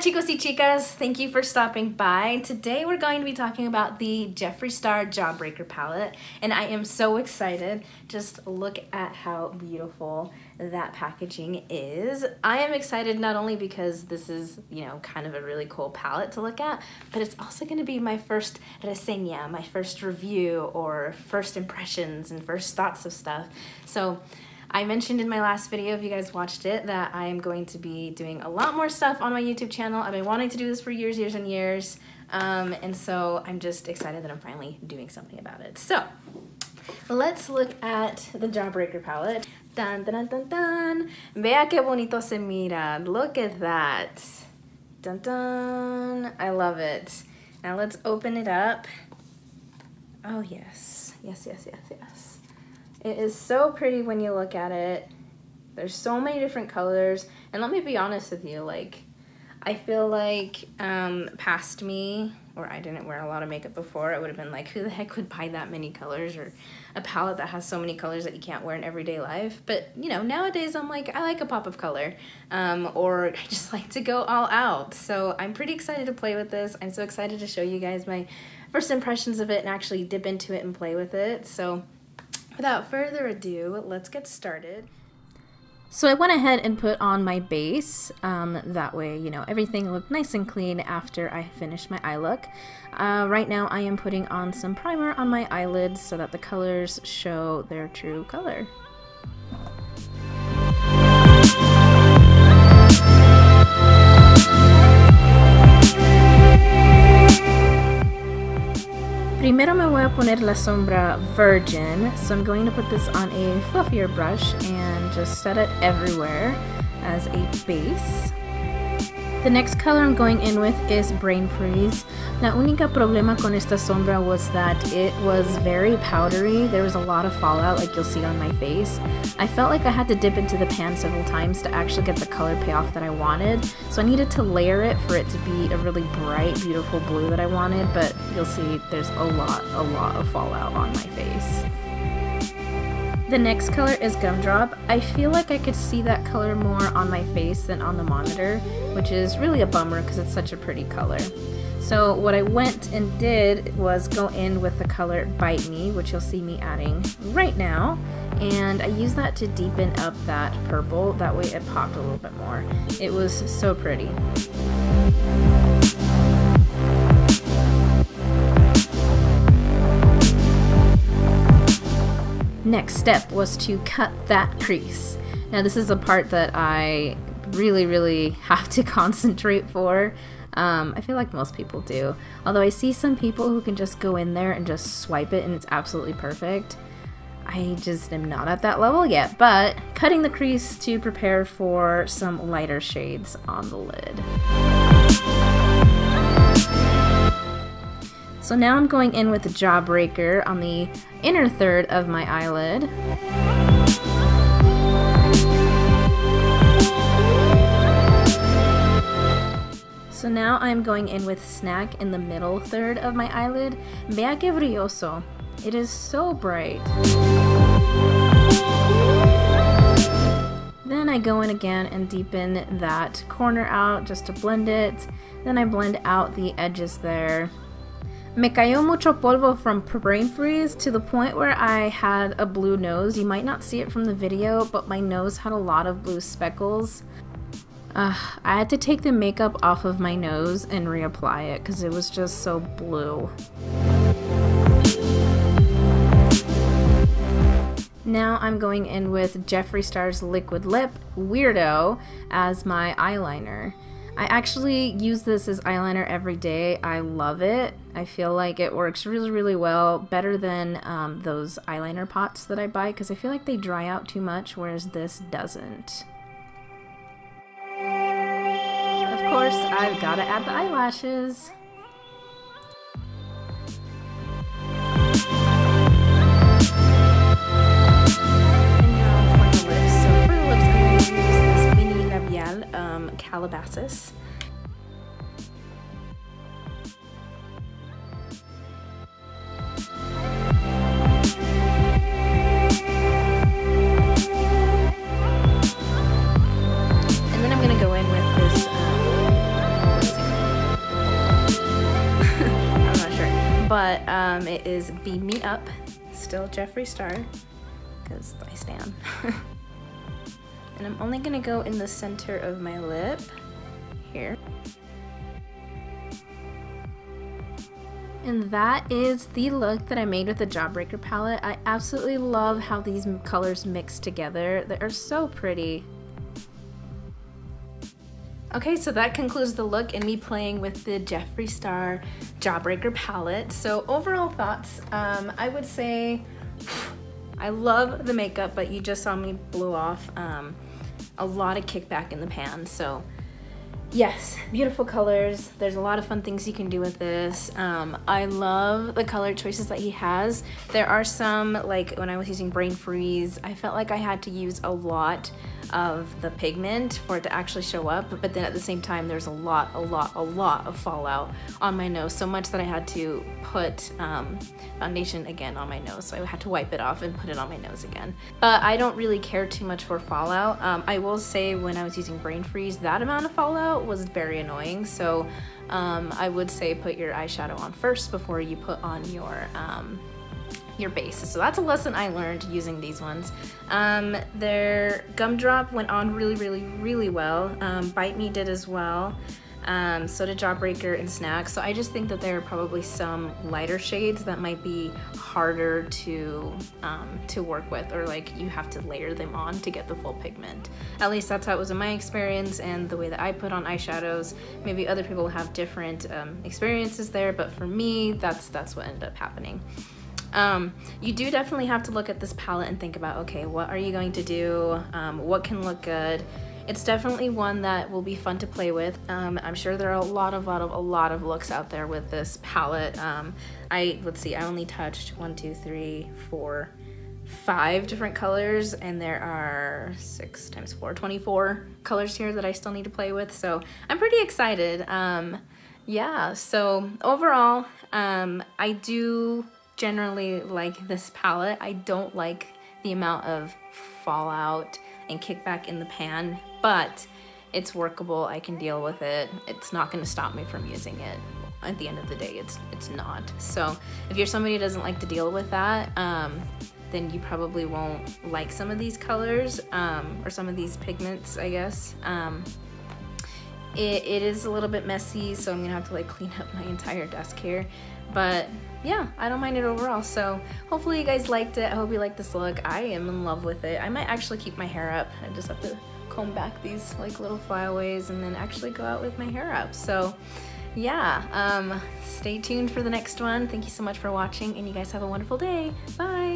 chicos y chicas, thank you for stopping by. Today we're going to be talking about the Jeffree Star Jawbreaker palette, and I am so excited. Just look at how beautiful that packaging is. I am excited not only because this is, you know, kind of a really cool palette to look at, but it's also going to be my first reseña, my first review, or first impressions and first thoughts of stuff. So I mentioned in my last video, if you guys watched it, that I am going to be doing a lot more stuff on my YouTube channel. I've been wanting to do this for years and years, and so I'm just excited that I'm finally doing something about it. So let's look at the Jawbreaker palette. Dun, dun, dun, dun. Vea que bonito se mira. Look at that. Dun, dun. I love it. Now let's open it up. Oh yes, yes, yes, yes, yes. It is so pretty when you look at it. There's so many different colors, and let me be honest with you, like, I feel like past me, or I didn't wear a lot of makeup before, it would have been like, who the heck would buy that many colors, or a palette that has so many colors that you can't wear in everyday life? But, you know, nowadays I'm like, I like a pop of color, or I just like to go all out. So I'm pretty excited to play with this. I'm so excited to show you guys my first impressions of it and actually dip into it and play with it. So without further ado, let's get started. So I went ahead and put on my base, that way, you know, everything looked nice and clean after I finished my eye look. Right now I am putting on some primer on my eyelids so that the colors show their true color. Primero me voy a poner la sombra Virgin, so I'm going to put this on a fluffier brush and just set it everywhere as a base. The next color I'm going in with is Brain Freeze. La única problema con esta sombra was that it was very powdery. There was a lot of fallout, like you'll see on my face. I felt like I had to dip into the pan several times to actually get the color payoff that I wanted. So I needed to layer it for it to be a really bright, beautiful blue that I wanted, but you'll see there's a lot of fallout on my face. The next color is Gumdrop. I feel like I could see that color more on my face than on the monitor, which is really a bummer because it's such a pretty color. So what I went and did was go in with the color Bite Me, which you'll see me adding right now, and I used that to deepen up that purple. That way it popped a little bit more. It was so pretty. Next step was to cut that crease. Now this is a part that I really have to concentrate for. I feel like most people do. Although I see some people who can just go in there and just swipe it and it's absolutely perfect. I just am not at that level yet, but cutting the crease to prepare for some lighter shades on the lid. So now I'm going in with the Jawbreaker on the inner third of my eyelid. So now I'm going in with Snack in the middle third of my eyelid. Vea que brilloso. It is so bright. Then I go in again and deepen that corner out just to blend it. Then I blend out the edges there. Me cayó mucho polvo from Brain Freeze to the point where I had a blue nose. You might not see it from the video, but my nose had a lot of blue speckles. I had to take the makeup off of my nose and reapply it because it was just so blue. Now I'm going in with Jeffree Star's Liquid Lip Weirdo as my eyeliner. I actually use this as eyeliner every day. I love it. I feel like it works really well, better than those eyeliner pots that I buy because I feel like they dry out too much, whereas this doesn't. Of course, I've got to add the eyelashes. Calabasas. And then I'm going to go in with this It is Beam Me Up, still Jeffree Star, because I stan. And I'm only gonna go in the center of my lip, here. And that is the look that I made with the Jawbreaker palette. I absolutely love how these colors mix together. They are so pretty. Okay, so that concludes the look and me playing with the Jeffree Star Jawbreaker palette. So overall thoughts, I would say I love the makeup, but you just saw me blow off a lot of kickback in the pan. So yes, beautiful colors. There's a lot of fun things you can do with this. I love the color choices that he has. There are some, like when I was using Brain Freeze, I felt like I had to use a lot of the pigment for it to actually show up, but then at the same time there's a lot of fallout on my nose, so much that I had to put foundation again on my nose, so I had to wipe it off and put it on my nose again. But I don't really care too much for fallout. I will say when I was using Brain Freeze, that amount of fallout was very annoying, so I would say put your eyeshadow on first before you put on your base. So that's a lesson I learned using these ones. Their Gumdrop went on really well. Bite Me did as well. So did Jawbreaker and Snack. So I just think that there are probably some lighter shades that might be harder to work with, or like you have to layer them on to get the full pigment. At least that's how it was in my experience and the way that I put on eyeshadows. Maybe other people have different experiences there, but for me, that's what ended up happening. You do definitely have to look at this palette and think about, okay, what are you going to do? What can look good? It's definitely one that will be fun to play with. I'm sure there are a lot of looks out there with this palette. Let's see, I only touched 1, 2, 3, 4, 5 different colors, and there are 6 times 4, 24 colors here that I still need to play with. So I'm pretty excited. Yeah, so overall, I do generally like this palette. I don't like the amount of fallout and kickback in the pan, but it's workable. I can deal with it. It's not going to stop me from using it. At the end of the day, it's not. So if you're somebody who doesn't like to deal with that, then you probably won't like some of these colors, or some of these pigments, I guess. It is a little bit messy, so I'm gonna have to like clean up my entire desk here. But yeah, I don't mind it overall. So hopefully you guys liked it. I hope you liked this look. I am in love with it. I might actually keep my hair up. I just have to comb back these like little flyaways and then actually go out with my hair up. So yeah, stay tuned for the next one. Thank you so much for watching, and you guys have a wonderful day. Bye.